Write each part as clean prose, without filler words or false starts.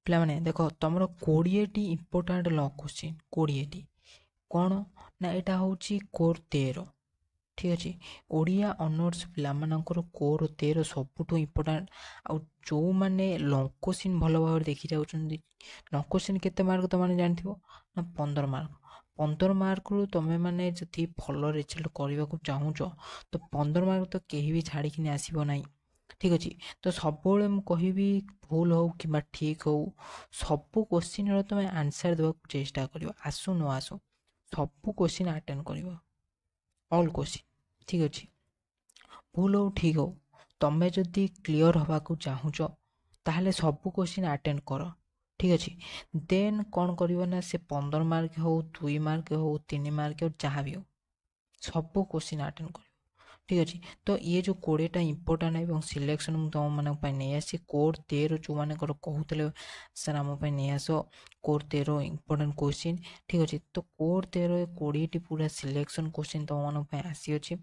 ପିଲାମାନେ ଦେଖ ତମର 20ଟି ଇମ୍ପୋର୍ଟାଣ୍ଟ ଲ କ୍ୱେଶ୍ଚିନ୍ 20ଟି କ'ଣ ନା ଏଇଟା ହେଉଛି କୋର୍ 13 ଠିକ୍ ଅଛି। ଓଡ଼ିଆ ଅନର୍ସ ପିଲାମାନଙ୍କର କୋର୍ 13 ସବୁଠୁ ଇମ୍ପୋର୍ଟାଣ୍ଟ। ଆଉ ଯେଉଁମାନେ ଲଙ୍ଗ କ୍ୱେଶ୍ଚିନ୍ ଭଲ ଭାବରେ ଦେଖି ଯାଉଛନ୍ତି, ଲଙ୍ଗ କ୍ୱେଶ୍ଚିନ୍ କେତେ ମାର୍କ ତୁମେ ଜାଣିଥିବ ନା 15 ମାର୍କ। 15 ମାର୍କରୁ ତୁମେମାନେ ଯଦି ଭଲ ରେଜଲ୍ଟ କରିବାକୁ ଚାହୁଁଛ ତ 15 ମାର୍କ ତ କେହି ବି ଛାଡ଼ିକିନି ଆସିବ ନାହିଁ ଠିକ୍ ଅଛି। ତ ସବୁବେଳେ ମୁଁ କହିବି ଭୁଲ ହଉ କିମ୍ବା ଠିକ୍ ହଉ ସବୁ କ୍ୱେଶ୍ଚିନ୍ର ତୁମେ ଆନ୍ସର୍ ଦେବାକୁ ଚେଷ୍ଟା କରିବ, ଆସୁ ନ ଆସୁ ସବୁ କ୍ୱେଶ୍ଚିନ୍ ଆଟେଣ୍ଡ କରିବ, ଅଲ୍ କ୍ୱେଶ୍ଚିନ୍ ଠିକ୍ ଅଛି। ଭୁଲ ହଉ ଠିକ୍ ହଉ ତୁମେ ଯଦି କ୍ଲିଅର୍ ହେବାକୁ ଚାହୁଁଛ ତାହେଲେ ସବୁ କ୍ୱେଶ୍ଚିନ୍ ଆଟେଣ୍ଡ କର ଠିକ୍ ଅଛି। ଦେନ୍ କ'ଣ କରିବ ନା ସେ 15 ମାର୍କ ହଉ 2 ମାର୍କ ହଉ 3 ମାର୍କ ହଉ ଯାହା ବି ହଉ ସବୁ କ୍ୱେଶ୍ଚିନ୍ ଆଟେଣ୍ଡ କରିବ ଠିକ୍ ଅଛି। ତ ଇଏ ଯେଉଁ 20ଟା ଇମ୍ପୋର୍ଟାଣ୍ଟ ଏବଂ ସିଲେକ୍ସନ୍ ମୁଁ ତୁମମାନଙ୍କ ପାଇଁ ନେଇ ଆସିଛି କୋର୍ 13 ଯେଉଁମାନଙ୍କର କହୁଥିଲେ ସାର୍ ଆମ ପାଇଁ ନେଇ ଆସ କୋର୍ 13 ଇମ୍ପୋର୍ଟାଣ୍ଟ କ୍ୱେଶ୍ଚିନ୍ ଠିକ୍ ଅଛି। ତ କୋର୍ 13 20ଟି ପୁରା ସିଲେକ୍ସନ୍ କ୍ୱେଶ୍ଚିନ୍ ତୁମମାନଙ୍କ ପାଇଁ ଆସିଅଛି।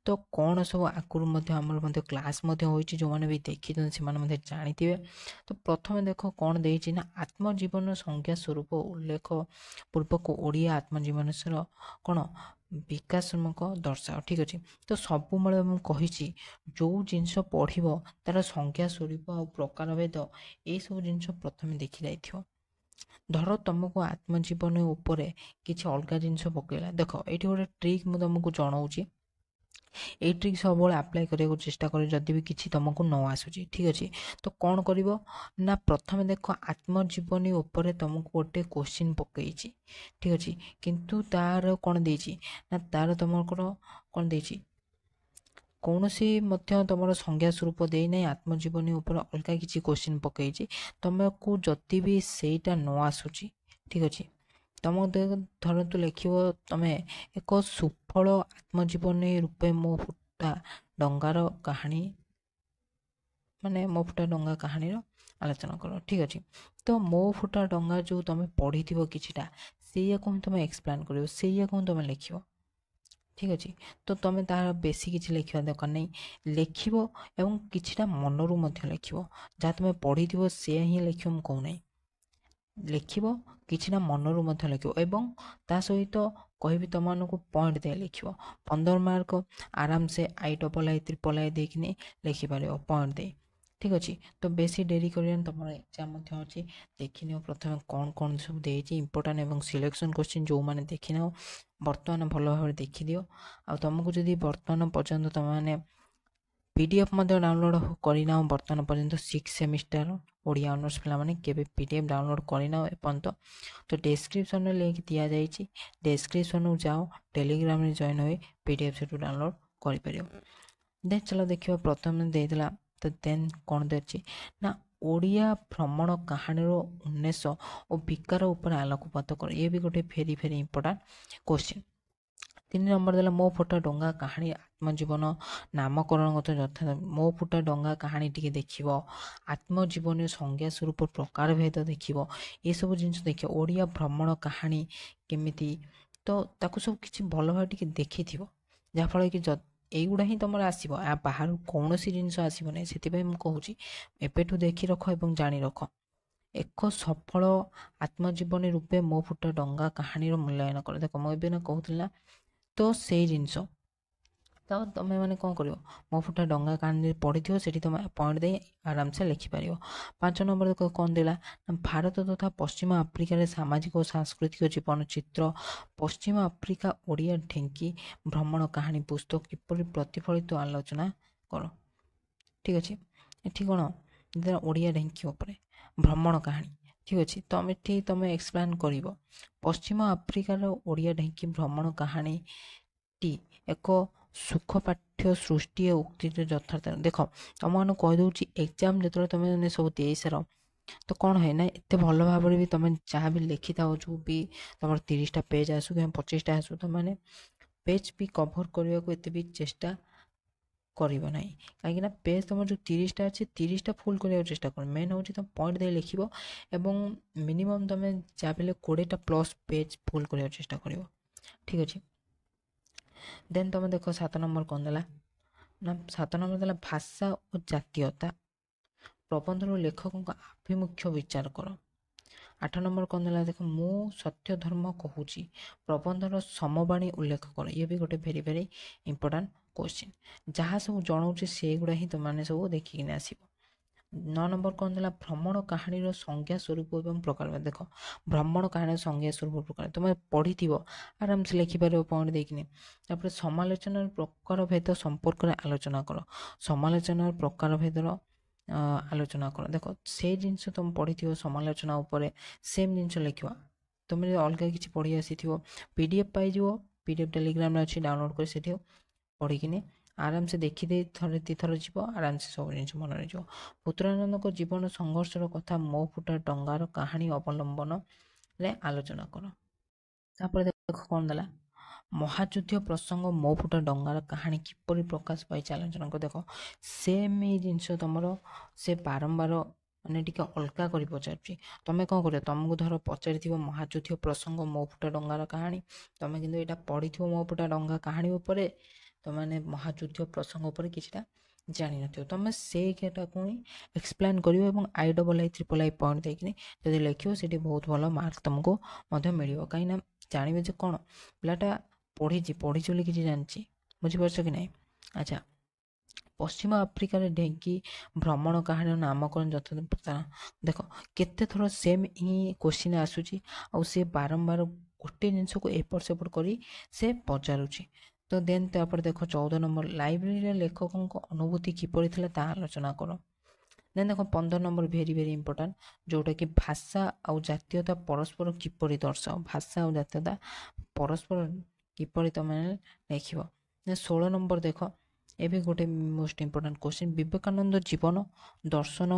ତ କ'ଣ ସବୁ ଆଗରୁ ମଧ୍ୟ ଆମର ମଧ୍ୟ କ୍ଲାସ୍ ମଧ୍ୟ ହୋଇଛି, ଯେଉଁମାନେ ବି ଦେଖିଛନ୍ତି ସେମାନେ ମଧ୍ୟ ଜାଣିଥିବେ। ତ ପ୍ରଥମେ ଦେଖ କ'ଣ ଦେଇଛି ନା ଆତ୍ମଜୀବନ ସଂଜ୍ଞା ସ୍ୱରୂପ ଉଲ୍ଲେଖ ପୂର୍ବକ ଓଡ଼ିଆ ଆତ୍ମଜୀବନର କ'ଣ ବିକାଶାତ୍ମକ ଦର୍ଶାଅ ଠିକ୍ ଅଛି। ତ ସବୁବେଳେ ମୁଁ କହିଛି ଯେଉଁ ଜିନିଷ ପଢ଼ିବ ତା'ର ସଂଜ୍ଞା ସ୍ୱରୂପ ଆଉ ପ୍ରକାର ଭେଦ ଏଇସବୁ ଜିନିଷ ପ୍ରଥମେ ଦେଖି ଯାଇଥିବ। ଧର ତୁମକୁ ଆତ୍ମଜୀବନ ଉପରେ କିଛି ଅଲଗା ଜିନିଷ ପକାଇଲା, ଦେଖ ଏଇଠି ଗୋଟେ ଟ୍ରିକ୍ ମୁଁ ତୁମକୁ ଜଣାଉଛି, ଏଇ ଟ୍ରିକ୍ ସବୁବେଳେ ଆପ୍ଲାଏ କରିବାକୁ ଚେଷ୍ଟା କର ଯଦି ବି କିଛି ତୁମକୁ ନ ଆସୁଛି ଠିକ୍ ଅଛି। ତ କ'ଣ କରିବ ନା ପ୍ରଥମେ ଦେଖ ଆତ୍ମଜୀବନୀ ଉପରେ ତୁମକୁ ଗୋଟେ କ୍ୱେଶ୍ଚିନ୍ ପକାଇଛି ଠିକ୍ ଅଛି, କିନ୍ତୁ ତା'ର କ'ଣ ଦେଇଛି ନା ତା'ର ତୁମର କ'ଣ ଦେଇଛି କୌଣସି ମଧ୍ୟ ତୁମର ସଂଜ୍ଞା ସ୍ୱରୂପ ଦେଇନାହିଁ, ଆତ୍ମଜୀବନୀ ଉପରେ ଅଲଗା କିଛି କ୍ୱେଶ୍ଚିନ୍ ପକାଇଛି। ତୁମକୁ ଯଦି ବି ସେଇଟା ନ ଆସୁଛି ଠିକ୍ ଅଛି, ତୁମ ଧରନ୍ତୁ ଲେଖିବ ତୁମେ ଏକ ସୁଫଳ ଆତ୍ମଜୀବନୀ ରୂପେ ମୋ ଫୁଟା ଡଙ୍ଗାର କାହାଣୀ ମାନେ ମୋ ଫୁଟା ଡଙ୍ଗା କାହାଣୀର ଆଲୋଚନା କର ଠିକ୍ ଅଛି। ତ ମୋ ଫୁଟା ଡଙ୍ଗା ଯେଉଁ ତୁମେ ପଢ଼ିଥିବ କିଛିଟା ସେଇଆକୁ ହିଁ ତୁମେ ଏକ୍ସପ୍ଲେନ୍ କରିବ, ସେଇଆକୁ ହିଁ ତୁମେ ଲେଖିବ ଠିକ୍ ଅଛି। ତ ତୁମେ ତାର ବେଶୀ କିଛି ଲେଖିବା ଦରକାର ନାହିଁ, ଲେଖିବ ଏବଂ କିଛିଟା ମନରୁ ମଧ୍ୟ ଲେଖିବ, ଯାହା ତୁମେ ପଢ଼ିଥିବ ସେୟା ହିଁ ଲେଖିବ ମୁଁ କହୁନାହିଁ, ଲେଖିବ କିଛିଟା ମନରୁ ମଧ୍ୟ ଲେଖିବ ଏବଂ ତା ସହିତ କହିବି ତୁମମାନଙ୍କୁ ପଏଣ୍ଟ ଦେଇ ଲେଖିବ। 15 ମାର୍କ ଆରାମସେ IIII ଦେଇକିନି ଲେଖିପାରିବ ପଏଣ୍ଟ ଦେଇ ଠିକ୍ ଅଛି। ତ ବେଶୀ ଡେରି କରିବେନି, ତୁମର ଏକ୍ଜାମ୍ ମଧ୍ୟ ଅଛି, ଦେଖିନିଅ ପ୍ରଥମେ କ'ଣ ସବୁ ଦେଇଛି ଇମ୍ପୋର୍ଟାଣ୍ଟ ଏବଂ ସିଲେକ୍ସନ୍ କ୍ୱେଶ୍ଚିନ୍ ଯେଉଁମାନେ ଦେଖିନାଅ ବର୍ତ୍ତମାନ ଭଲ ଭାବରେ ଦେଖିଦିଅ। ଆଉ ତୁମକୁ ଯଦି ବର୍ତ୍ତମାନ ପର୍ଯ୍ୟନ୍ତ ତୁମେମାନେ PDF ମଧ୍ୟ ଡାଉନଲୋଡ଼ କରିନାଅ ବର୍ତ୍ତମାନ ପର୍ଯ୍ୟନ୍ତ 6th ସେମିଷ୍ଟାର ଓଡ଼ିଆ ଅନର୍ସ ପିଲାମାନେ କେବେ PDF ଡାଉନଲୋଡ଼ କରିନାଅ ଏପର୍ଯ୍ୟନ୍ତ, ତ ଡେସ୍କ୍ରିପ୍ସନ୍ରେ ଲିଙ୍କ୍ ଦିଆଯାଇଛି, ଡେସ୍କ୍ରିପ୍ସନ୍କୁ ଯାଅ, ଟେଲିଗ୍ରାମରେ ଜଏନ୍ ହୋଇ PDF ସେଠୁ ଡାଉନଲୋଡ଼ କରିପାରିବ। ଦେନ୍ ଚାଲ ଦେଖିବା ପ୍ରଥମେ ଦେଇଥିଲା ତ ଦେନ୍ କ'ଣ ଦେଇଛି ନା ଓଡ଼ିଆ ଭ୍ରମଣ କାହାଣୀର ଉନ୍ମେଷ ଓ ବିକାର ଉପରେ ଆଲୋକପାତ କର, ଇଏ ବି ଗୋଟେ ଭେରି ଇମ୍ପୋର୍ଟାଣ୍ଟ କ୍ୱେଶ୍ଚିନ୍। 3 ନମ୍ବର ଦେଲା ମୋ ଫୁଟା ଡଙ୍ଗା କାହାଣୀ ଆତ୍ମଜୀବନ ନାମକରଣଗତ ଯଥା ମୋ ଫୁଟା ଡଙ୍ଗା କାହାଣୀ ଟିକେ ଦେଖିବ, ଆତ୍ମଜୀବନୀ ସଂଜ୍ଞା ସ୍ୱରୂପ ପ୍ରକାର ଭେଦ ଦେଖିବ, ଏସବୁ ଜିନିଷ ଦେଖିବ। ଓଡ଼ିଆ ଭ୍ରମଣ କାହାଣୀ କେମିତି ତ ତାକୁ ସବୁ କିଛି ଭଲ ଭାବରେ ଟିକେ ଦେଖିଥିବ, ଯାହାଫଳରେ କି এইଗୁଡ଼ା ହିଁ ତୁମର ଆସିବ, ବାହାରୁ କୌଣସି ଜିନିଷ ଆସିବ ନାହିଁ। ସେଥିପାଇଁ ମୁଁ କହୁଛି ଏବେଠୁ ଦେଖି ରଖ ଏବଂ ଜାଣି ରଖ। ଏକ ସଫଳ ଆତ୍ମଜୀବନୀ ରୂପେ ମୋ ଫୁଟା ଡଙ୍ଗା କାହାଣୀର ମୂଲ୍ୟାୟନ କର। ଦେଖ ମୁଁ ଏବେ ନା କହୁଥିଲି ନା, ତ ସେଇ ଜିନିଷ ତ ତୁମେ ମାନେ କ'ଣ କରିବ, ମୋ ଫୁଟା ଡଙ୍ଗା କାହାଣୀ ପଢ଼ିଥିବ ସେଠି ତୁମେ ପଏଣ୍ଟ ଦେଇ ଆରାମସେ ଲେଖିପାରିବ। 5 ନମ୍ବର କ'ଣ ଦେଲା ନା ଭାରତ ତଥା ପଶ୍ଚିମ ଆଫ୍ରିକାରେ ସାମାଜିକ ଓ ସାଂସ୍କୃତିକ ଜୀବନ ଚିତ୍ର, ପଶ୍ଚିମ ଆଫ୍ରିକା ଓଡ଼ିଆ ଢେଙ୍କି ଭ୍ରମଣ କାହାଣୀ ପୁସ୍ତକ କିପରି ପ୍ରତିଫଳିତ ଆଲୋଚନା କର ଠିକ୍ ଅଛି। ଏଠି କ'ଣ ଓଡ଼ିଆ ଢେଙ୍କି ଉପରେ ଭ୍ରମଣ କାହାଣୀ ଠିକ୍ ଅଛି, ତ ଏଠି ତୁମେ ଏକ୍ସପ୍ଲେନ୍ କରିବ ପଶ୍ଚିମ ଆଫ୍ରିକାର ଓଡ଼ିଆ ଢେଙ୍କି ଭ୍ରମଣ କାହାଣୀଟି ଏକ ସୁଖ ପାଠ୍ୟ ସୃଷ୍ଟି ଓ ଉକ୍ତିର ଯଥାର୍ଥ। ଦେଖ ତୁମମାନଙ୍କୁ କହିଦେଉଛି ଏକ୍ଜାମ୍ ଯେତେବେଳେ ତୁମେ ମାନେ ସବୁ ଦେଇସାର ତ କ'ଣ ହୁଏ ନା ଏତେ ଭଲ ଭାବରେ ବି ତୁମେ ଯାହା ବି ଲେଖିଥାଅ, ଯେଉଁ ବି ତୁମର 30ଟା ପେଜ୍ ଆସୁ କିମ୍ବା 25ଟା ଆସୁ, ତୁମେ ପେଜ୍ ବି କଭର୍ କରିବାକୁ ଏତେ ବି ଚେଷ୍ଟା କରିବ ନାହିଁ, କାହିଁକିନା ପେଜ୍ ତୁମର ଯେଉଁ 30ଟା ଅଛି 30ଟା ଫୁଲ୍ କରିବାକୁ ଚେଷ୍ଟା କର। ମେନ୍ ହେଉଛି ତୁମେ ପଏଣ୍ଟ ଦେଇ ଲେଖିବ ଏବଂ ମିନିମମ୍ ତୁମେ ଯାହା ବି ହେଲେ 20ଟା ପ୍ଲସ୍ ପେଜ୍ ଫୁଲ୍ କରିବାକୁ ଚେଷ୍ଟା କରିବ ଠିକ୍ ଅଛି। ଦେନ୍ ତୁମେ ଦେଖ 7 ନମ୍ବର କ'ଣ ଦେଲା ନା 7 ନମ୍ବର ଦେଲା ଭାଷା ଓ ଜାତୀୟତା ପ୍ରବନ୍ଧର ଲେଖକଙ୍କ ଆଭିମୁଖ୍ୟ ବିଚାର କର। 8 ନମ୍ବର କ'ଣ ଦେଲା ଦେଖ, ମୁଁ ସତ୍ୟ ଧର୍ମ କହୁଛି, ପ୍ରବନ୍ଧର ସମବାଣୀ ଉଲ୍ଲେଖ କର। ଇଏ ବି ଗୋଟେ ଭେରି ଭେରି ଇମ୍ପୋର୍ଟାଣ୍ଟ କ୍ୱେଶ୍ଚିନ୍। ଯାହା ସବୁ ଜଣାଉଛି ସେଗୁଡ଼ା ହିଁ ତୁମମାନେ ସବୁ ଦେଖିକିନି ଆସିବ। 9 ନମ୍ବର କ'ଣ ଥିଲା, ଭ୍ରମଣ କାହାଣୀର ସଂଜ୍ଞା ସ୍ୱରୂପ ଏବଂ ପ୍ରକାର। ଦେଖ, ଭ୍ରମଣ କାହାଣୀର ସଂଜ୍ଞା ସ୍ୱରୂପ ପ୍ରକାର ତୁମେ ପଢ଼ିଥିବ, ଆରାମସେ ଲେଖିପାରିବ ପଏଣ୍ଟ ଦେଇକିନି। ତାପରେ ସମାଲୋଚନାର ପ୍ରକାର ଭେଦ ସମ୍ପର୍କରେ ଆଲୋଚନା କର। ସମାଲୋଚନାର ପ୍ରକାର ଭେଦର ଆଲୋଚନା କର। ଦେଖ, ସେଇ ଜିନିଷ ତୁମେ ପଢ଼ିଥିବ ସମାଲୋଚନା ଉପରେ, ସେମ୍ ଜିନିଷ ଲେଖିବ। ତୁମେ ଯଦି ଅଲଗା କିଛି ପଢ଼ି ଆସିଥିବ, PDF ପାଇଯିବ, PDF ଟେଲିଗ୍ରାମରେ ଅଛି, ଡାଉନଲୋଡ଼ କରି ସେଠି ପଢ଼ିକିନି ଆରାମସେ ଦେଖିଦେଇ ଥରେ ଦୁଇଥର ଯିବ, ଆରାମସେ ସବୁ ଜିନିଷ ମନେ ରହିଯିବ। ପୁତ୍ରାନନ୍ଦଙ୍କ ଜୀବନ ସଂଘର୍ଷର କଥା ମୋ ଫୁଟା ଡଙ୍ଗାର କାହାଣୀ ଅବଲମ୍ବନରେ ଆଲୋଚନା କର। ତାପରେ ଦେଖ କ'ଣ ଦେଲା, ମହାଯୁଦ୍ଧ ପ୍ରସଙ୍ଗ ମୋ ଫୁଟା ଡଙ୍ଗାର କାହାଣୀ କିପରି ପ୍ରକାଶ ପାଇଛି ଆଲୋଚନା କର। ଦେଖ, ସେମ୍ ଏଇ ଜିନିଷ ତୁମର ସେ ବାରମ୍ବାର ମାନେ ଟିକେ ଅଲଗା କରି ପଚାରୁଛି। ତୁମେ କ'ଣ କରିବ, ତୁମକୁ ଧର ପଚାରିଥିବ ମହାଯୁଦ୍ଧ ପ୍ରସଙ୍ଗ ମୋ ଫୁଟା ଡଙ୍ଗାର କାହାଣୀ, ତୁମେ କିନ୍ତୁ ଏଇଟା ପଢ଼ିଥିବ ମୋ ଫୁଟା ଡଙ୍ଗା କାହାଣୀ ଉପରେ, ତୁମେ ମହାଯୁଦ୍ଧ ପ୍ରସଙ୍ଗ ଉପରେ କିଛିଟା ଜାଣିନଥିବ, ତୁମେ ସେଇଟାକୁ ହିଁ ଏକ୍ସପ୍ଲେନ୍ କରିବ ଏବଂ IIII ପଏଣ୍ଟ ଦେଇକିନି ଯଦି ଲେଖିବ, ସେଠି ବହୁତ ଭଲ ମାର୍କ ତୁମକୁ ମଧ୍ୟ ମିଳିବ। କାହିଁକିନା ଜାଣିବେ ଯେ କ'ଣ ପିଲାଟା ପଢ଼ିଛି ବୋଲି କିଛି ଜାଣିଛି। ବୁଝିପାରୁଛ କି ନାହିଁ? ଆଚ୍ଛା, ପଶ୍ଚିମ ଆଫ୍ରିକାରେ ଢେଙ୍କି ଭ୍ରମଣ କାହାଣୀର ନାମକରଣ ଯଥା। ଦେଖ, କେତେ ଥର ସେମ୍ ହିଁ କ୍ୱେଶ୍ଚିନ୍ ଆସୁଛି, ଆଉ ସେ ବାରମ୍ବାର ଗୋଟେ ଜିନିଷକୁ ଏପଟ ସେପଟ କରି ସେ ପଚାରୁଛି। ତ ଦେନ୍ ତାପରେ ଦେଖ 14 ନମ୍ବର, ଲାଇବ୍ରେରୀରେ ଲେଖକଙ୍କ ଅନୁଭୂତି କିପରି ଥିଲା ତାହା ଆଲୋଚନା କର। ଦେନ୍ ଦେଖ 15 ନମ୍ବର ଭେରି ଭେରି ଇମ୍ପୋର୍ଟାଣ୍ଟ, ଯେଉଁଟାକି ଭାଷା ଆଉ ଜାତୀୟତା ପରସ୍ପର କିପରି ଦର୍ଶାଅ। ଭାଷା ଆଉ ଜାତୀୟତା ପରସ୍ପର କିପରି ତୁମେ ଲେଖିବ। 16 ନମ୍ବର ଦେଖ, ଏବେ ଗୋଟେ ମୋଷ୍ଟ ଇମ୍ପୋର୍ଟାଣ୍ଟ କ୍ୱେଶ୍ଚିନ୍, ବିବେକାନନ୍ଦ ଜୀବନ ଦର୍ଶନ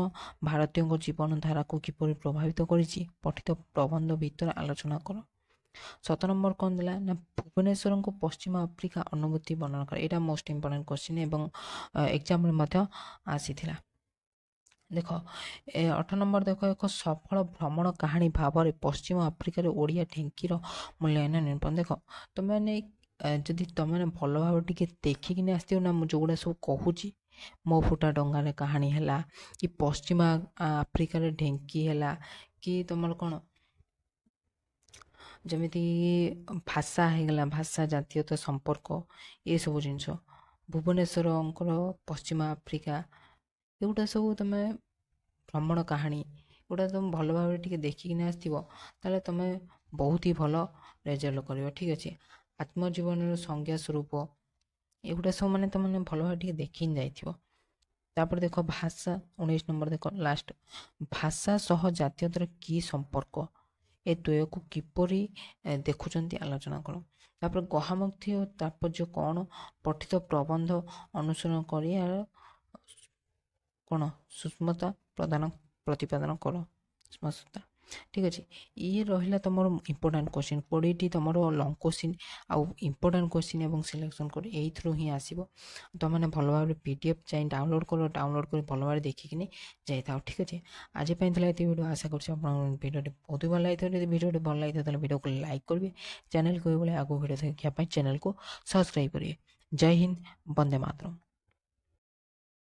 ଭାରତୀୟଙ୍କ ଜୀବନ ଧାରାକୁ କିପରି ପ୍ରଭାବିତ କରିଛି, ପଠିତ ପ୍ରବନ୍ଧ ଭିତରେ ଆଲୋଚନା କର। 17 ନମ୍ବର କ'ଣ ଦେଲା ନା, ଭୁବନେଶ୍ୱରଙ୍କୁ ପଶ୍ଚିମ ଆଫ୍ରିକା ଅନୁଭୂତି ବର୍ଣ୍ଣନା କର। ଏଇଟା ମୋଷ୍ଟ ଇମ୍ପୋର୍ଟାଣ୍ଟ କ୍ୱେଶ୍ଚିନ୍ ଏବଂ ଏକ୍ଜାମ୍ରେ ମଧ୍ୟ ଆସିଥିଲା। ଦେଖ, 18 ନମ୍ବର ଦେଖ, ଏକ ସଫଳ ଭ୍ରମଣ କାହାଣୀ ଭାବରେ ପଶ୍ଚିମ ଆଫ୍ରିକାରେ ଓଡ଼ିଆ ଢେଙ୍କିର ମୂଲ୍ୟାୟନ ନିରୂପଣ। ଦେଖ, ତୁମେମାନେ ଯଦି ତୁମେ ଭଲ ଭାବରେ ଟିକେ ଦେଖିକିନି ଆସିଥିବ ନା, ମୁଁ ଯେଉଁଗୁଡ଼ା ସବୁ କହୁଛି, ମୋ ଫୁଟା ଡଙ୍ଗାରେ କାହାଣୀ ହେଲା, କି ପଶ୍ଚିମ ଆଫ୍ରିକାରେ ଢେଙ୍କି ହେଲା, କି ତୁମର କ'ଣ ଯେମିତି ଭାଷା ହେଇଗଲା, ଭାଷା ଜାତୀୟତା ସମ୍ପର୍କ, ଏସବୁ ଜିନିଷ, ଭୁବନେଶ୍ୱରଙ୍କର ପଶ୍ଚିମ ଆଫ୍ରିକା, ଏଗୁଡ଼ା ସବୁ ତୁମେ ଭ୍ରମଣ କାହାଣୀ, ଏଗୁଡ଼ା ତୁମେ ଭଲ ଭାବରେ ଟିକେ ଦେଖିକିନି ଆସିଥିବ, ତାହେଲେ ତୁମେ ବହୁତ ହି ଭଲ ରେଜଲ୍ଟ କରିବ। ଠିକ୍ ଅଛି। ଆତ୍ମଜୀବନର ସଂଜ୍ଞା ସ୍ୱରୂପ, ଏଗୁଡ଼ା ସବୁ ମାନେ ତୁମେ ଭଲ ଭାବରେ ଟିକେ ଦେଖିକି ଯାଇଥିବ। ତାପରେ ଦେଖ ଭାଷା, 19 ନମ୍ବର ଦେଖ ଲାଷ୍ଟ, ଭାଷା ସହ ଜାତୀୟତାର କି ସମ୍ପର୍କ, ଏ ଦ୍ୱୟକୁ କିପରି ଦେଖୁଛନ୍ତି ଆଲୋଚନା କର। ତାପରେ ଗହାମୁକ୍ତି ଓ ତାତ୍ପର୍ଯ୍ୟ କ'ଣ, ପଠିତ ପ୍ରବନ୍ଧ ଅନୁସରଣ କରି କ'ଣ ସୂକ୍ଷ୍ମତା ପ୍ରତିପାଦନ କର। ସ୍ପଷ୍ଟତା। ଠିକ୍ ଅଛି। ଇଏ ରହିଲା ତୁମର ଇମ୍ପୋର୍ଟାଣ୍ଟ କ୍ୱେଶ୍ଚିନ୍, 20ଟି ତୁମର ଲଙ୍ଗ୍ କ୍ୱେଶ୍ଚିନ୍ ଆଉ ଇମ୍ପୋର୍ଟାଣ୍ଟ କ୍ୱେଶ୍ଚିନ୍ ଏବଂ ସିଲେକ୍ସନ୍ କରି ଏଇଥିରୁ ହିଁ ଆସିବ। ତୁମମାନେ ଭଲ ଭାବରେ PDF ଚାହିଁ ଡାଉନଲୋଡ଼ କର, ଡାଉନଲୋଡ଼ କରି ଭଲ ଭାବରେ ଦେଖିକିନି ଯାଇଥାଉ। ଠିକ୍ ଅଛି। ଆଜି ପାଇଁ ଥିଲା ଏତେ ଭିଡ଼ିଓ, ଆଶା କରୁଛି ଆପଣଙ୍କ ଭିଡ଼ିଓଟି ବହୁତ ଭଲ ଲାଗିଥିବ। ଯଦି ଭିଡ଼ିଓଟି ଭଲ ଲାଗିଥିବ ତାହେଲେ ଭିଡ଼ିଓକୁ ଲାଇକ୍ କରିବେ, ଚ୍ୟାନେଲକୁ ଏଇଭଳି ଆଗକୁ ଭିଡ଼ିଓ ଦେଖିବା ପାଇଁ ଚ୍ୟାନେଲକୁ ସବସ୍କ୍ରାଇବ୍ କରିବେ। ଜୟ ହିନ୍ଦ, ବନ୍ଦେ ମାତରମ୍।